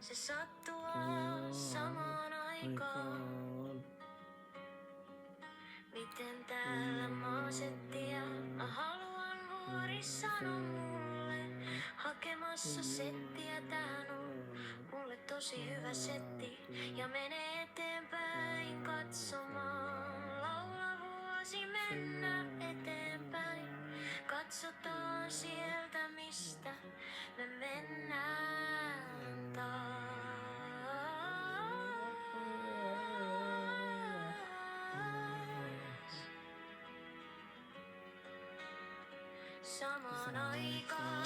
Se sattuu samaan aikaan. Miten täällä maasettia? Mä haluan vuori sano mulle. Hakemassa settiä tähän on mulle tosi hyvä setti. Ja mene eteenpäin katsomaan. Laula vuosi mennä eteenpäin. Katsotaan sieltä mistä me mennään taas. Samaan aikaan.